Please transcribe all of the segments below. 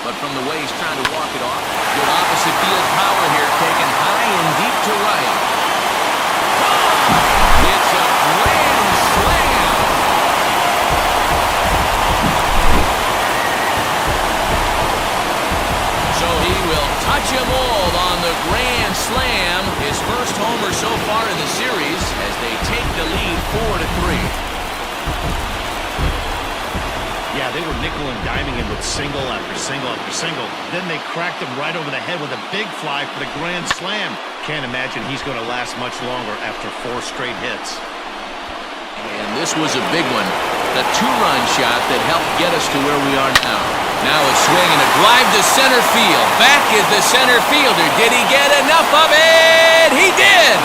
but from the way he's trying to walk it off, good opposite field power here, taken high and deep to right. It's a grand slam. So he will touch them all on the grand slam. His first homer so far in the series as they take the lead 4-3. Yeah, they were nickel and diming him with single after single after single. Then they cracked him right over the head with a big fly for the grand slam. Can't imagine he's going to last much longer after 4 straight hits. And this was a big one. The 2-run shot that helped get us to where we are now. Now a swing and a drive to center field. Back is the center fielder. Did he get enough of it? He did!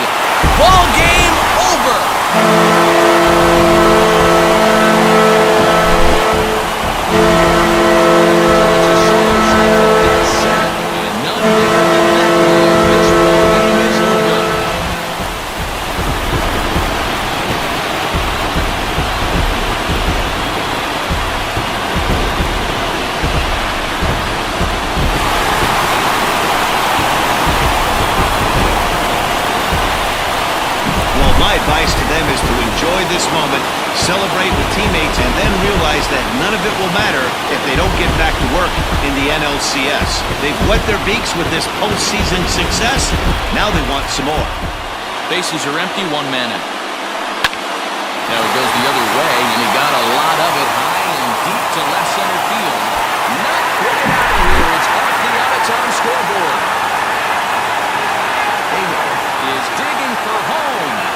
Ball game over! My advice to them is to enjoy this moment, celebrate with teammates, and then realize that none of it will matter if they don't get back to work in the NLCS. They've wet their beaks with this postseason success. Now they want some more. Bases are empty, 1 man out. Now it goes the other way, and he got a lot of it high and deep to left center field. Not quite out of here. It's off the out-of-town scoreboard. Taylor is digging for home.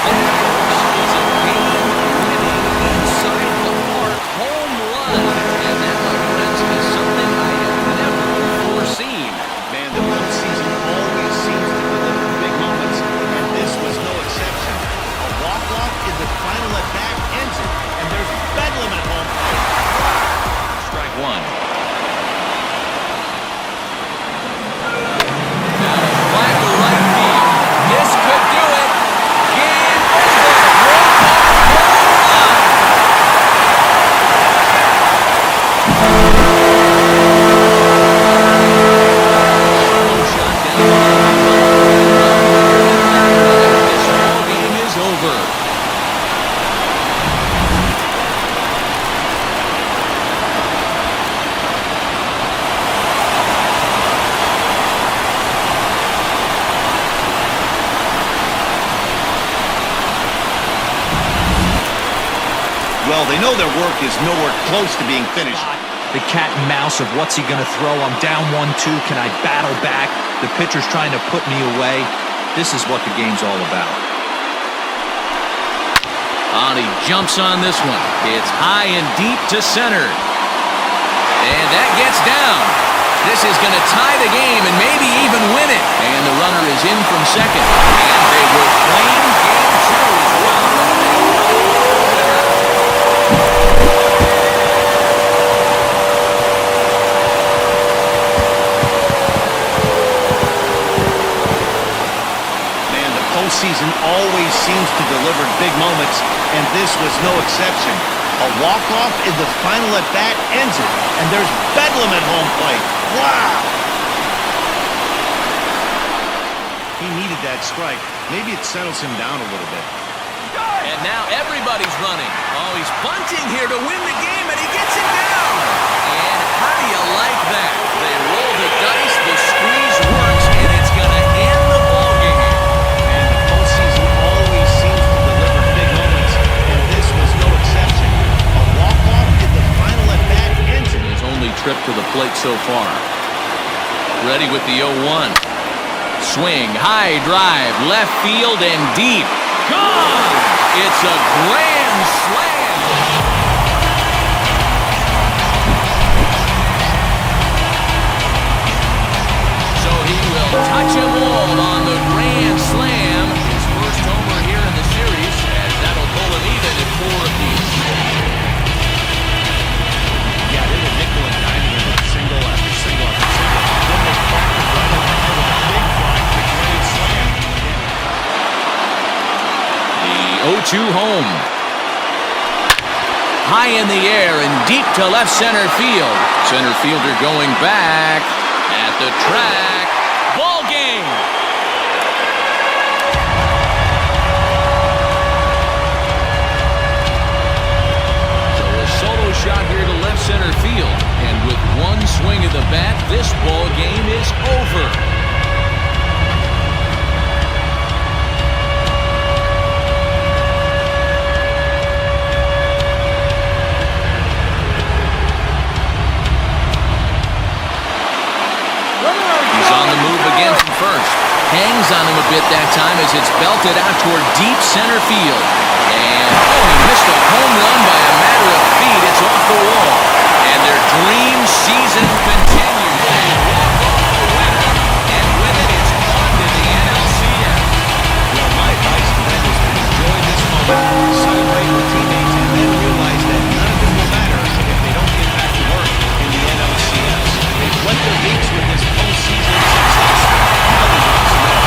And is a game-winning inside-the-park home run. And that, my friends, is something I have never before seen. Man, the postseason always seems to deliver big moments, and this was no exception. A walk-off in the final at-bat ends it, and there's bedlam at home plate. Strike 1. This could do it. Game This ball game is over. Well, they know their work is nowhere close to being finished. The cat and mouse of what's he going to throw. I'm down 1-2. Can I battle back? The pitcher's trying to put me away. This is what the game's all about. And he jumps on this one. It's high and deep to center. And that gets down. This is going to tie the game and maybe even win it. And the runner is in from second. And they will claim game 2 as well. Postseason always seems to deliver big moments, and this was no exception. A walk-off in the final at-bat ends it, and there's bedlam at home plate. Wow! He needed that strike. Maybe it settles him down a little bit. And now everybody's running. Oh, he's bunting here to win the game, and he gets it down. And how do you like that? They roll the dice, the squeeze works, and it's going to end the ball game. And the postseason always seems to deliver big moments, and this was no exception. A walk-off in the final at-bat ends it. His only trip to the plate so far. Ready with the 0-1. Swing, high drive, left field and deep. Gone! It's a grand slam. So he will touch them all on the grand slam. His first homer here in the series, as that'll pull him even at 4 apiece. Yeah, they were nickel and diming him with single after single after single. Then they cracked him right over with a big fly for the grand slam. The 0-2 home. high in the air and deep to left center field. Center fielder going back at the track. Ball game. So a solo shot here to left center field. And with one swing of the bat, this ball game is over. He's on the move again from first. Hangs on him a bit that time as it's belted out toward deep center field. And, he missed a home run by a matter of feet. It's off the wall. And their dream season continues. They walk off the winner. And with it, it's on to the NLCS. Well, my advice to them is to enjoy this moment, celebrate with teammates, and then realize that none of it will matter if they don't get back to work in the NLCS. They've wet their beaks with this postseason success. Now they want to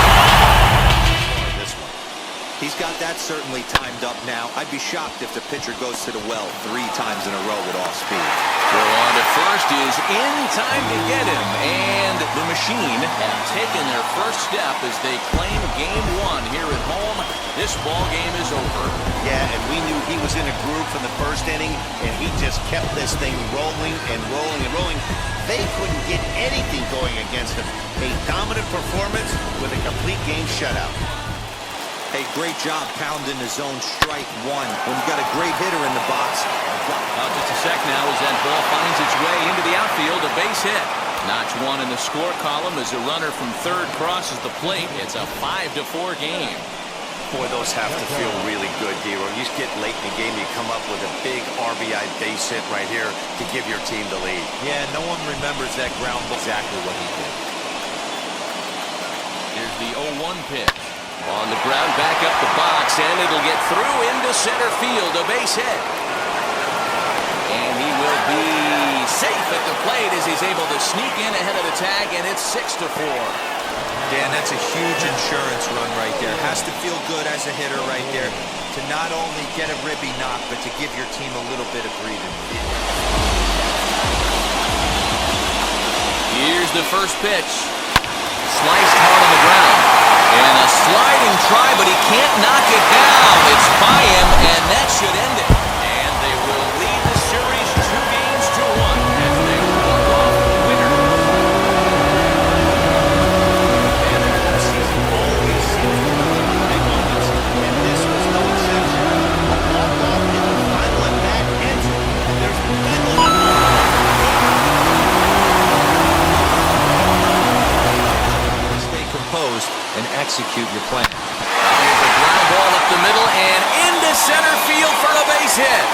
This one. He's got that certainly timed up now. I'd be shocked if the pitcher goes to the well 3 times in a row with off speed. Throw on to first is in time to get him. And the Machine have taken their first step as they claim game 1 here at home. This ball game is over. Yeah, and we knew he was in a groove from the first inning, and he just kept this thing rolling and rolling and rolling. They couldn't get anything going against him. A dominant performance with a complete game shutout. Hey, great job pounding the zone strike 1 when you got a great hitter in the box. Just a sec now as that ball finds its way into the outfield, a base hit. Notch 1 in the score column as a runner from third crosses the plate. It's a 5-4 game. Boy, those have to feel really good, D-Roy. You get late in the game, you come up with a big RBI base hit right here to give your team the lead. Yeah, no one remembers that ground ball. Exactly what he did. Here's the 0-1 pitch. On the ground, back up the box, and it'll get through into center field, a base hit. And he will be safe at the plate as he's able to sneak in ahead of the tag, and it's 6-4. Dan, that's a huge insurance run right there. Has to feel good as a hitter right there to not only get a ribby knock, but to give your team a little bit of breathing. Here's the first pitch. Sliced hard on the ground. And a sliding try, but he can't knock it down. It's by him, and that should end it. And they will lead the series 2-1 as they walk off the winner. And the postseason always seems to come in big moments, and this was no exception. A walk-off in the final at bat ends it. And there's Stay composed and execute your plan. Here's a ground ball up the middle and into center field for a base hit.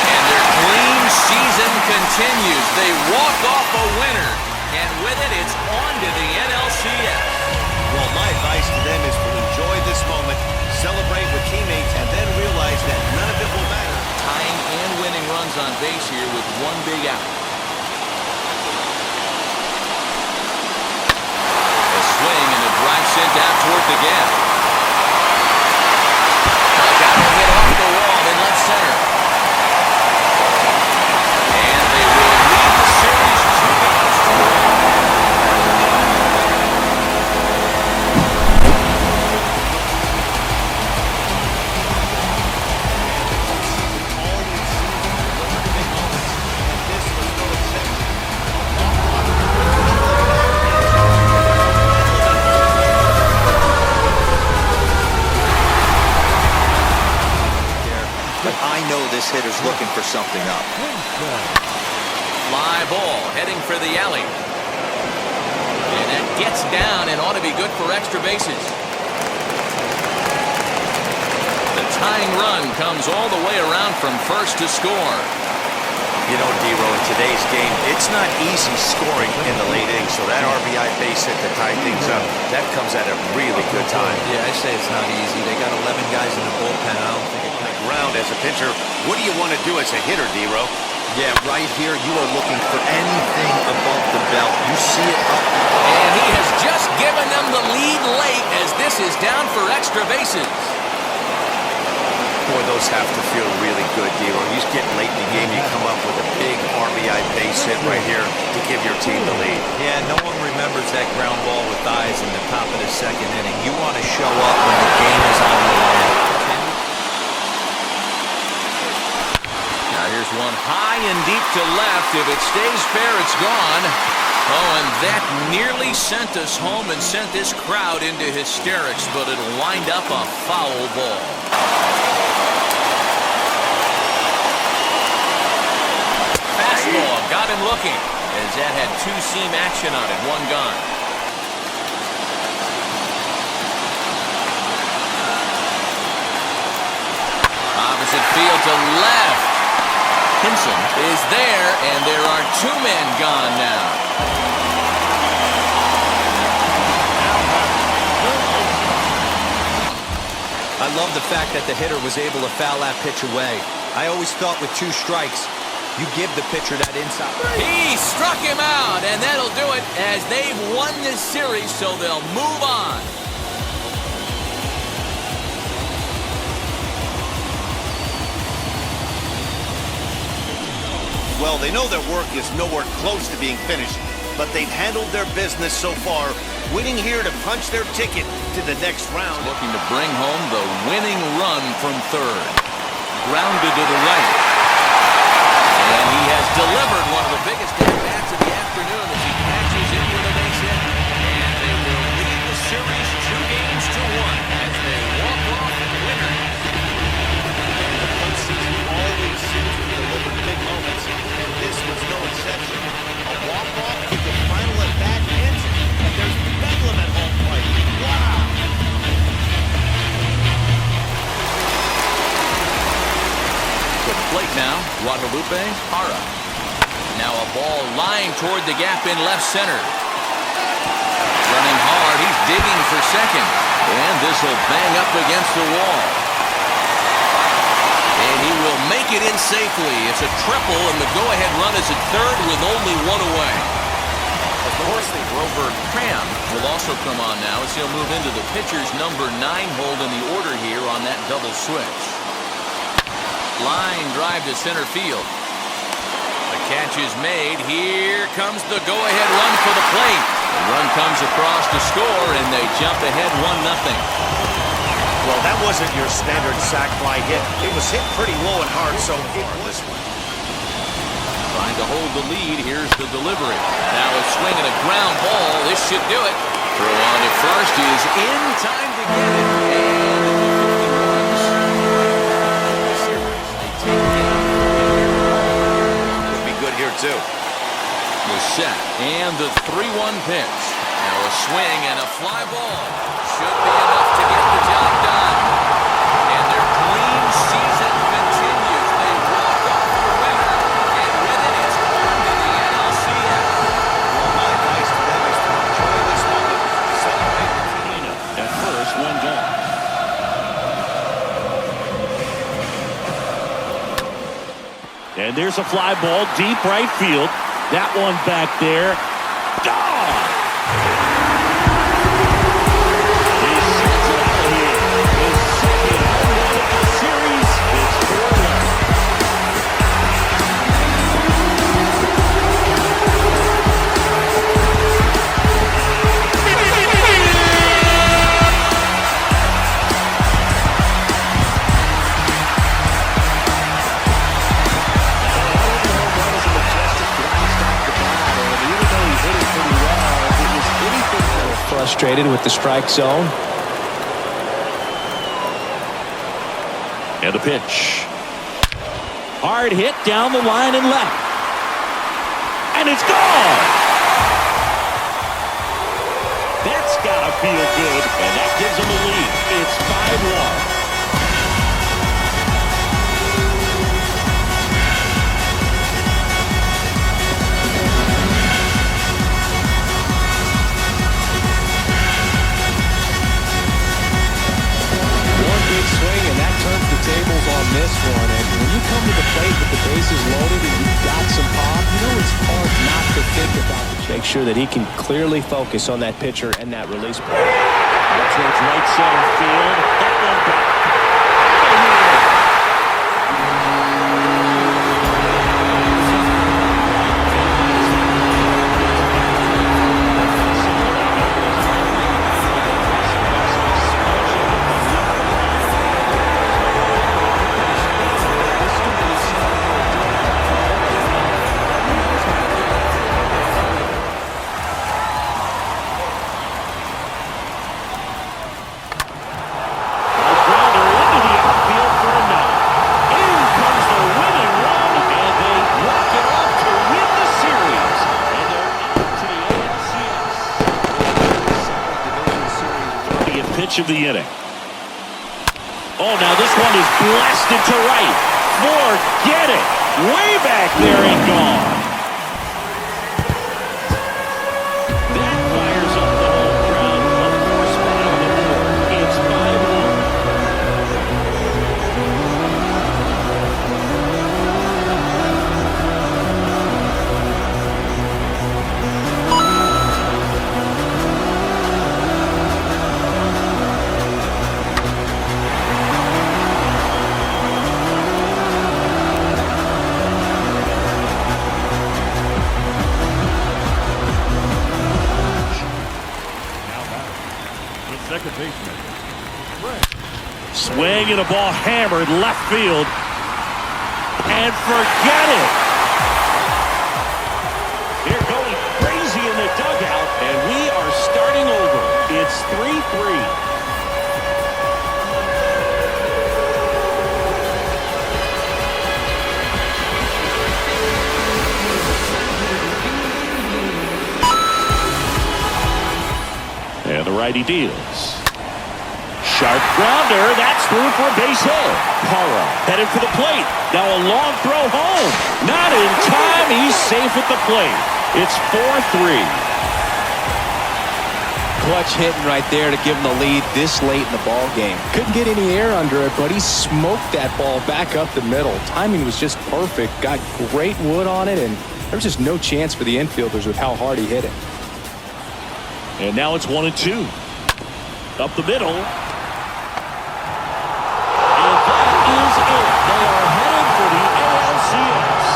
And their clean season continues. They walk off a winner. And with it, it's on to the NLCS. Well, my advice to them is to enjoy this moment, celebrate with teammates, and then realize that none of it will matter. Tying and winning runs on base here with one big out. A swing and a drive sent out toward the gap. Got to hit off the wall in left center. And they will lead the series 2-1. I know this hitter's looking for something up. Fly ball heading for the alley. And that gets down and ought to be good for extra bases. The tying run comes all the way around from first to score. You know, D-Roy, in today's game, it's not easy scoring in the late innings, so that RBI base hit to tie things up, that comes at a really good time. Yeah, I say it's not easy. They got 11 guys in the bullpen. I don't think it can. Ground as a pitcher, what do you want to do as a hitter, D-Roy? Yeah, right here, you are looking for anything above the belt. You see it up. And he has just given them the lead late as this is down for extra bases. The Boy, those have to feel really good, D-Ro. You just get late in the game, you come up with a big RBI base hit right here to give your team the lead. Yeah, no one remembers that ground ball with eyes in the top of the second inning. You want to show up when the game is on the line. Now here's one high and deep to left. If it stays fair, it's gone. Oh, and that nearly sent us home and sent this crowd into hysterics, but it'll wind up a foul ball. Fastball got him looking, as that had two-seam action on it, one gone. Opposite field to left. Hinson is there, and there are two men gone now. I love the fact that the hitter was able to foul that pitch away. I always thought with 2 strikes, you give the pitcher that inside. He struck him out, and that'll do it as they've won this series, so they'll move on. Well, they know their work is nowhere close to being finished, but they've handled their business so far, winning here to punch their ticket to the next round. Looking to bring home the winning run from third. Grounded to the right. And he has delivered one of the biggest at-bats of the afternoon as he catches in with a base hit. And they will lead the series 2-1 as they walk off winners. The postseason always seems to deliver big moments, and this was no exception. A walk-off with the final at-bat ends, and there's bedlam at home plate. Wow! To the plate now, Guadalupe Hara. Now a ball lying toward the gap in left center. Running hard, he's digging for second. And this will bang up against the wall. And he will make it in safely. It's a triple, and the go-ahead run is at third with only one away. Of course, Grover Cram will also come on now as he'll move into the pitcher's number 9 hold in the order here on that double switch. Line drive to center field. The catch is made. Here comes the go-ahead run for the plate. The run comes across to score, and they jump ahead 1-0. Well, that wasn't your standard sac fly hit. It was hit pretty low and hard, so it was one. Trying to hold the lead. Here's the delivery. Now a swing and a ground ball. This should do it. Throw on to first is in time to get it. Too. The set and the 3-1 pitch. Now a swing and a fly ball. Should be enough to get the job done. And their clean season continues. They walk off the winner. And with it, it's home to the NLCS. Well, my advice to them is to enjoy this moment. Celebrate the team. At first, one gone. And there's a fly ball deep right field. That one back there. Gone! He sends it out of here. His second home run of the series. It's 4-1. Frustrated with the strike zone. And the pitch. Hard hit down the line and left. And it's gone! That's gotta feel good. And that gives them a lead. It's 5-1. Swing, and that turns the tables on this one. And when you come to the plate with the bases loaded and you've got some pop, you know it's hard not to think about the make sure that he can clearly focus on that pitcher and that release play. Towards right center field. That one back. pitch of the inning. Oh, now this one is blasted to right. Forget it. Way back there and gone. That fires up the home crowd. A force spot on the board. It's 5-1. Second baseman. Swing and a ball hammered left field. And forget it. They're going crazy in the dugout, and we are starting over. It's 3-3. And the righty deals. Sharp grounder. That's through for a base hit. Parra headed for the plate. Now a long throw home. Not in time. He's safe at the plate. It's 4-3. Clutch hitting right there to give him the lead this late in the ball game. Couldn't get any air under it, but he smoked that ball back up the middle. Timing was just perfect. Got great wood on it, and there was just no chance for the infielders with how hard he hit it. And now it's 1-2. Up the middle. And that is it. They are headed for the ALCS.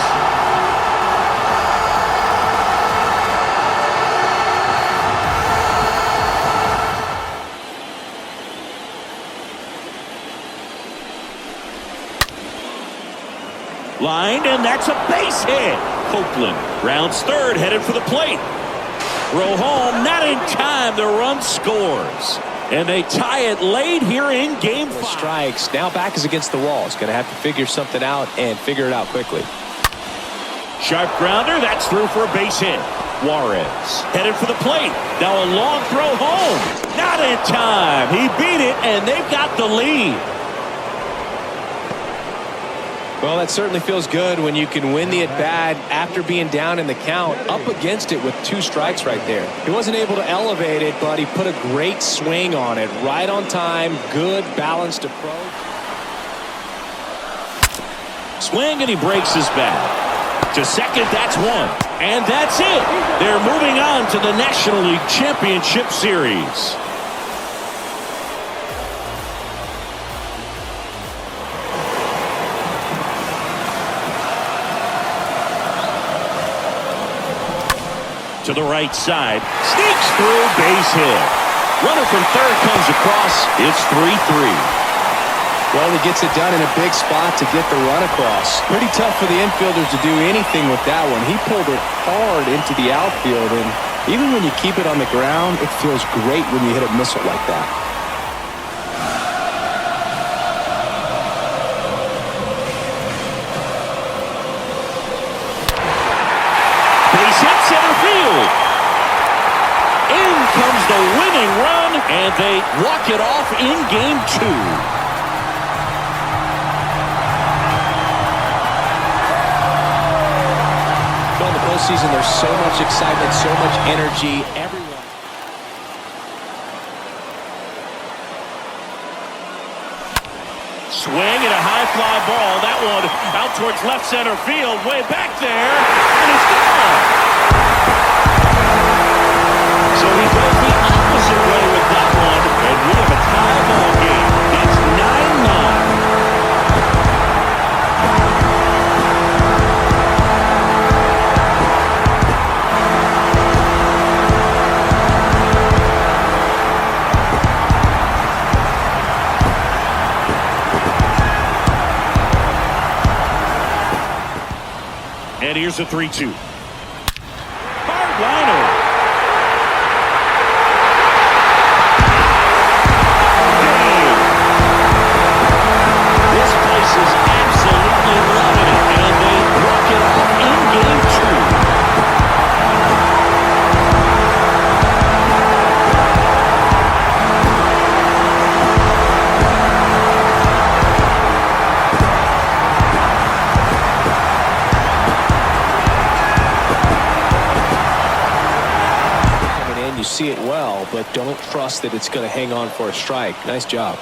Lined, and that's a base hit. Copeland rounds third, headed for the plate. Throw home, not in time. The run scores. And they tie it late here in game 5. Strikes. Now back is against the wall. He's going to have to figure something out and figure it out quickly. Sharp grounder. That's through for a base hit. Juarez headed for the plate. Now a long throw home. Not in time. He beat it, and they've got the lead. Well, that certainly feels good when you can win the at-bat after being down in the count, up against it with 2 strikes right there. He wasn't able to elevate it, but he put a great swing on it. Right on time, good, balanced approach. Swing, and he breaks his bat. To second, that's 1. And that's it. They're moving on to the National League Championship Series. To the right side, sneaks through, base hit. Runner from third comes across. It's 3-3. Well, he gets it done in a big spot to get the run across. Pretty tough for the infielders to do anything with that one. He pulled it hard into the outfield, and even when you keep it on the ground, it feels great when you hit a missile like that. Comes the winning run, and they walk it off in game 2. Well, in the postseason, there's so much excitement, so much energy. Everyone. Swing and a high fly ball. That one out towards left center field, way back there, and it's gone. So he goes the opposite way with that one, and we have a tie ball game. It's 9-9. And here's a 3-2. Hard liner. see it well, but don't trust that it's going to hang on for a strike. Nice job.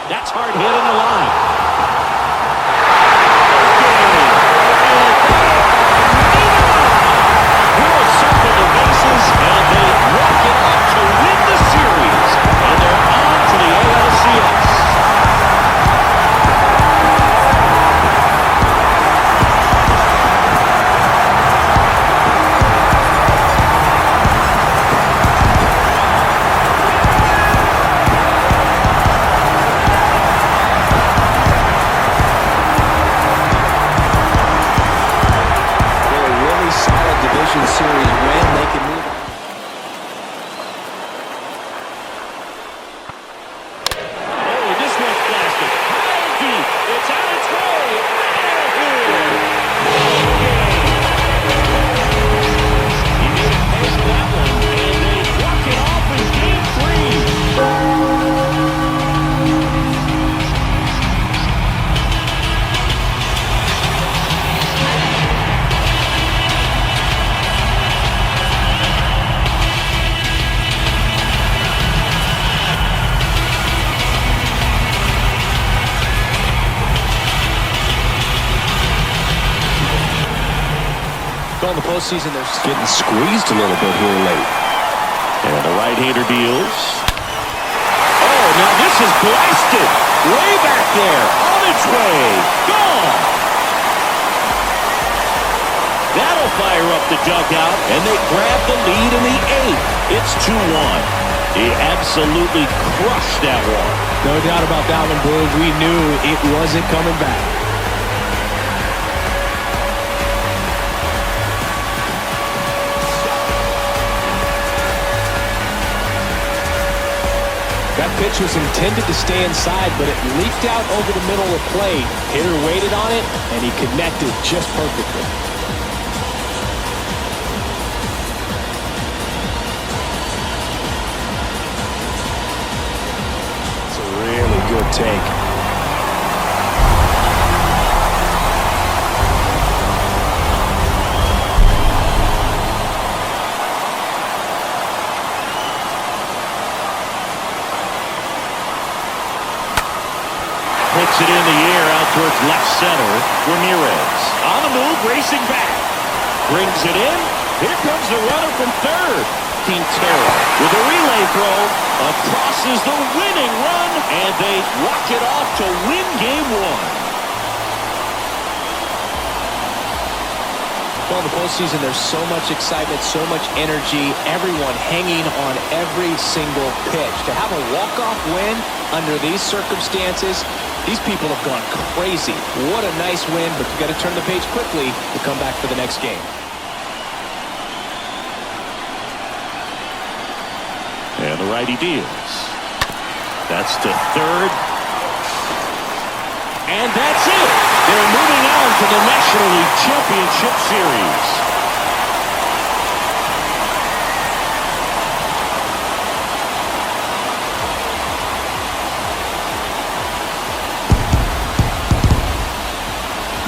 That's hard hit in the line. Series win, they can move on. Oh, this one's blasted. High deep. It's on its way. He didn't take that one, and they walk it off in game 3. In the postseason, they're getting squeezed a little bit here late. And the right-hander deals. Oh, now this is blasted. Way back there. On its way. Gone. That'll fire up the dugout, and they grab the lead in the 8th. It's 2-1. He absolutely crushed that one. No doubt about that one, Boog. We knew it wasn't coming back. That pitch was intended to stay inside, but it leaked out over the middle of the plate. Hitter waited on it, and he connected just perfectly. It's a really good take. Puts it in the air out towards left center. Ramirez on the move, racing back. Brings it in. Here comes the runner from third. Quintero with a relay throw. Across is the winning run, and they walk it off to win game 1. Well, in the postseason, there's so much excitement, so much energy, everyone hanging on every single pitch. To have a walk-off win under these circumstances, these people have gone crazy. What a nice win, but you got to turn the page quickly to come back for the next game. And the righty deals. That's to third. And that's it. They're moving on to the National League Championship Series.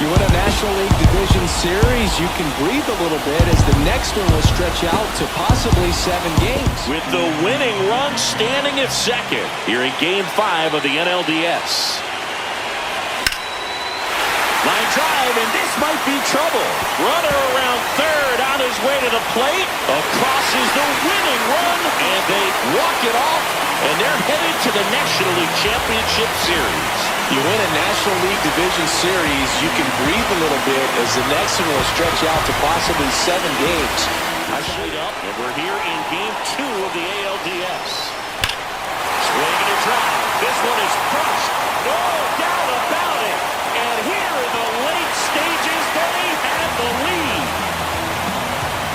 You win a National League Division Series, you can breathe a little bit as the next one will stretch out to possibly 7 games. With the winning run standing at second here in Game 5 of the NLDS. Line drive, and this might be trouble. Runner around third on his way to the plate. Across is the winning run, and they walk it off, and they're headed to the National League Championship Series. You win a National League Division Series, you can breathe a little bit as the next one will stretch out to possibly 7 games. Tied up, and we're here in Game 2 of the ALDS. Swinging a drive. This one is crushed. No doubt about it. And here in the late stages, they have the lead.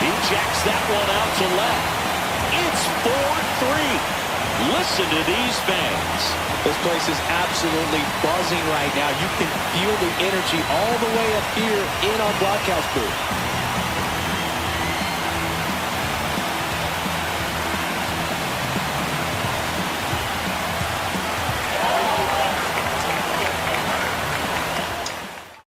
He jacks that one out to left. It's 4-3. Listen to these fans. This place is absolutely buzzing right now. You can feel the energy all the way up here in our broadcast booth.